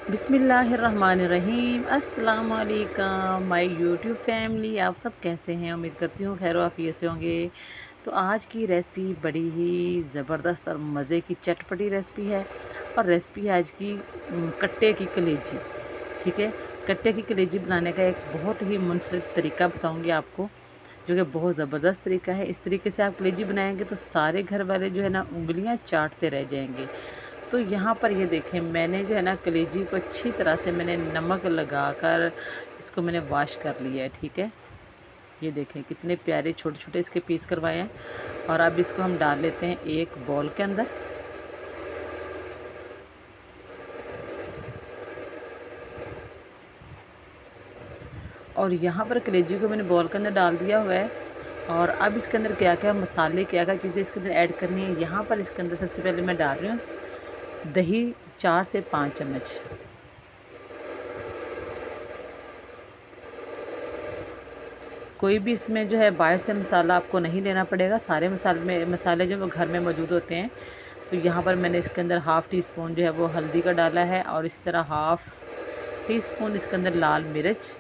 बिस्मिल्लाहिर्रहमानिर्रहीम। अस्सलाम वालेकुम माय यूट्यूब फैमिली। आप सब कैसे हैं? उम्मीद करती हूँ खैर आफियत से होंगे। तो आज की रेसिपी बड़ी ही ज़बरदस्त और मज़े की चटपटी रेसिपी है। और रेसिपी है आज की कट्टे की कलेजी। ठीक है, कट्टे की कलेजी बनाने का एक बहुत ही मुनफरिद तरीका बताऊँगी आपको, जो कि बहुत ज़बरदस्त तरीका है। इस तरीके से आप कलेजी बनाएंगे तो सारे घर वाले जो है ना उंगलियां चाटते रह जाएंगे। तो यहाँ पर ये देखें, मैंने जो है ना कलेजी को अच्छी तरह से मैंने नमक लगाकर इसको मैंने वॉश कर लिया है। ठीक है, ये देखें कितने प्यारे छोटे छोटे इसके पीस करवाए हैं। और अब इसको हम डाल लेते हैं एक बॉल के अंदर। और यहाँ पर कलेजी को मैंने बॉल के अंदर डाल दिया हुआ है। और अब इसके अंदर क्या क्या मसाले, क्या क्या चीज़ें इसके अंदर ऐड करनी है। यहाँ पर इसके अंदर सबसे पहले मैं डाल रही हूँ दही 4 से 5 चम्मच। कोई भी इसमें जो है बाहर से मसाला आपको नहीं लेना पड़ेगा, सारे मसाले जो वो घर में मौजूद होते हैं। तो यहाँ पर मैंने इसके अंदर हाफ़ टी स्पून जो है वो हल्दी का डाला है, और इसी तरह हाफ़ टी स्पून इसके अंदर लाल मिर्च,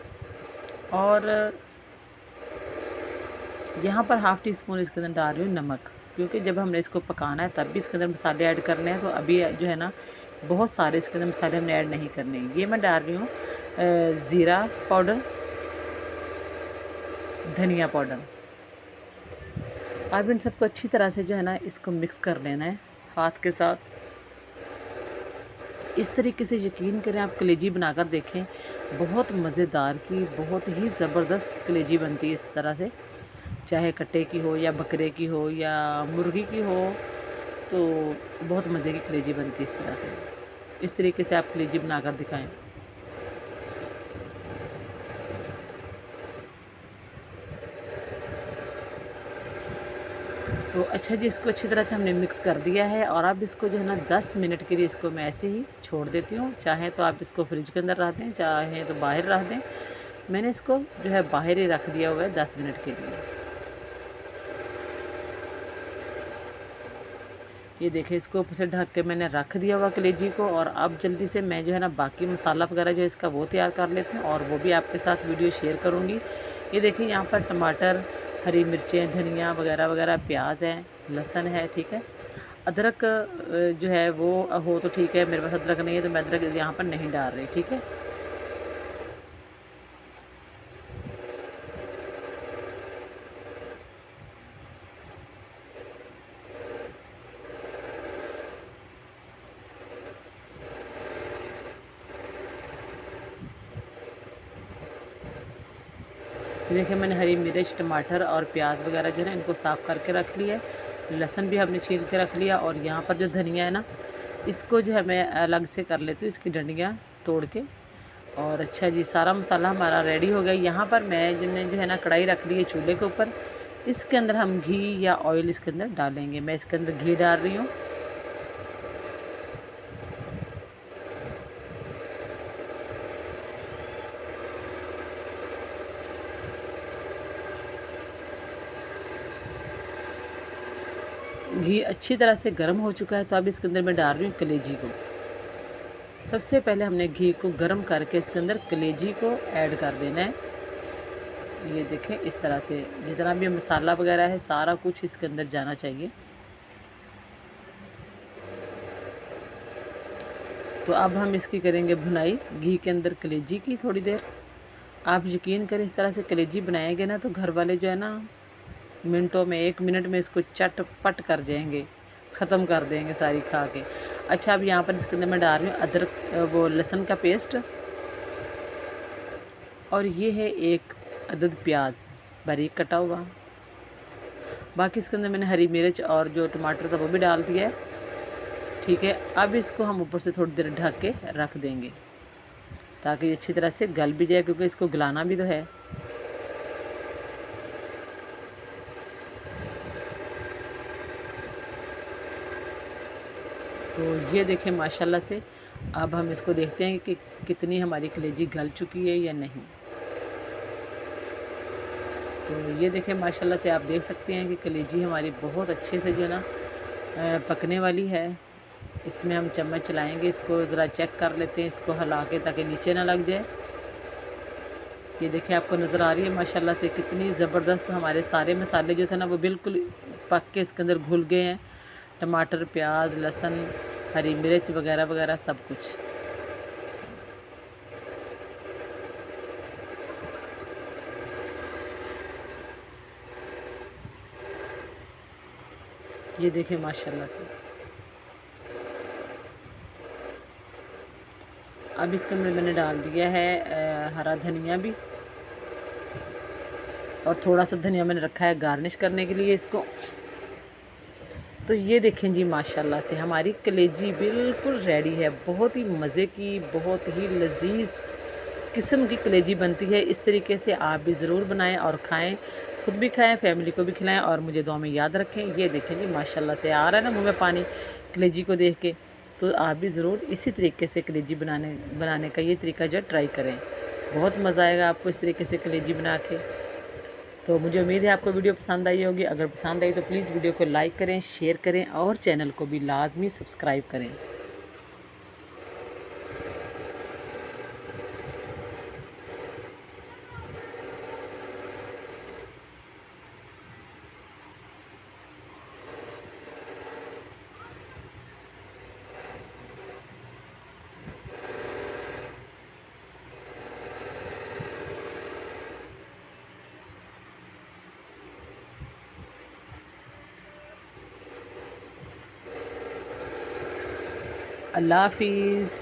और यहाँ पर हाफ़ टी स्पून इसके अंदर डाल रही हूँ नमक, क्योंकि जब हमने इसको पकाना है तब भी इसके अंदर मसाले ऐड करने हैं। तो अभी जो है ना बहुत सारे इसके अंदर मसाले हमने ऐड नहीं करने। ये मैं डाल रही हूँ ज़ीरा पाउडर, धनिया पाउडर। अब इन सबको अच्छी तरह से जो है ना इसको मिक्स कर लेना है हाथ के साथ। इस तरीके से यकीन करें, आप कलेजी बनाकर देखें, बहुत मज़ेदार की बहुत ही ज़बरदस्त कलेजी बनती है इस तरह से। चाहे कट्टे की हो या बकरे की हो या मुर्गी की हो, तो बहुत मज़े की कलेजी बनती है इस तरह से। इस तरीके से आप कलेजी बनाकर दिखाएं। तो अच्छा जी, इसको अच्छी तरह से हमने मिक्स कर दिया है। और अब इसको जो है ना 10 मिनट के लिए इसको मैं ऐसे ही छोड़ देती हूँ। चाहें तो आप इसको फ्रिज के अंदर रख दें, चाहें तो बाहर रख दें। मैंने इसको जो है बाहर ही रख दिया हुआ है 10 मिनट के लिए। ये देखें, इसको ऊपर से ढक के मैंने रख दिया हुआ कलेजी को। और अब जल्दी से मैं जो है ना बाकी मसाला वगैरह जो है इसका वो तैयार कर लेते हैं, और वो भी आपके साथ वीडियो शेयर करूँगी। ये देखिए, यहाँ पर टमाटर, हरी मिर्चें, धनिया वगैरह वगैरह, प्याज है, लहसुन है। ठीक है, अदरक जो है वो हो तो ठीक है, मेरे पास अदरक नहीं है तो मैं अदरक यहाँ पर नहीं डाल रही। ठीक है, देखिए मैंने हरी मिर्च, टमाटर और प्याज वगैरह जो है ना इनको साफ़ करके रख लिया है। लहसुन भी हमने छील के रख लिया। और यहाँ पर जो धनिया है ना, इसको जो है मैं अलग से कर लेती हूँ, इसकी डंडियाँ तोड़ के। और अच्छा जी, सारा मसाला हमारा रेडी हो गया। यहाँ पर मैं जो है ना कढ़ाई रख ली है चूल्हे के ऊपर। इसके अंदर हम घी या ऑयल इसके अंदर डालेंगे। मैं इसके अंदर घी डाल रही हूँ। घी अच्छी तरह से गर्म हो चुका है, तो अब इसके अंदर मैं डाल रही हूँ कलेजी को। सबसे पहले हमने घी को गर्म करके इसके अंदर कलेजी को ऐड कर देना है। ये देखें, इस तरह से जितना भी मसाला वगैरह है सारा कुछ इसके अंदर जाना चाहिए। तो अब हम इसकी करेंगे भुनाई घी के अंदर कलेजी की थोड़ी देर। आप यकीन करें, इस तरह से कलेजी बनाएंगे ना तो घर वाले जो है ना मिनटों में, 1 मिनट में इसको चटपट कर जाएंगे, ख़त्म कर देंगे सारी खा के। अच्छा, अब यहाँ पर इसके अंदर मैं डाल रही हूँ अदरक, वो लहसुन का पेस्ट। और ये है 1 अदद प्याज बारीक कटा हुआ। बाकी इसके अंदर मैंने हरी मिर्च और जो टमाटर था वो भी डाल दिया है। ठीक है, अब इसको हम ऊपर से थोड़ी देर ढक के रख देंगे ताकि अच्छी तरह से गल भी जाए, क्योंकि इसको गलाना भी तो है। तो ये देखें माशाल्लाह से, अब हम इसको देखते हैं कि कितनी हमारी कलेजी गल चुकी है या नहीं। तो ये देखें माशाल्लाह से, आप देख सकते हैं कि कलेजी हमारी बहुत अच्छे से जो है ना पकने वाली है। इसमें हम चम्मच चलाएंगे, इसको ज़रा चेक कर लेते हैं, इसको हिला के ताकि नीचे ना लग जाए। ये देखिए आपको नज़र आ रही है माशाल्लाह से कितनी ज़बरदस्त हमारे सारे मसाले जो थे ना वो बिल्कुल पक के इसके अंदर घुल गए हैं। टमाटर, प्याज, लहसुन, हरी मिर्च वगैरह वगैरह सब कुछ। ये देखिए माशाल्लाह से। अब इसके अंदर मैंने डाल दिया है हरा धनिया भी, और थोड़ा सा धनिया मैंने रखा है गार्निश करने के लिए इसको। तो ये देखें जी माशाल्लाह से हमारी कलेजी बिल्कुल रेडी है। बहुत ही मज़े की, बहुत ही लजीज किस्म की कलेजी बनती है। इस तरीके से आप भी ज़रूर बनाएं और खाएं, खुद भी खाएं, फैमिली को भी खिलाएं और मुझे दुआ में याद रखें। ये देखें जी माशाल्लाह से आ रहा है ना मुँह में पानी कलेजी को देख के। तो आप भी ज़रूर इसी तरीके से कलेजी बनाने का ये तरीका जो ट्राई करें। बहुत मज़ा आएगा आपको इस तरीके से कलेजी बना के। तो मुझे उम्मीद है आपको वीडियो पसंद आई होगी। अगर पसंद आई तो प्लीज़ वीडियो को लाइक करें, शेयर करें और चैनल को भी लाजमी सब्सक्राइब करें। अल्लाह हाफिज़।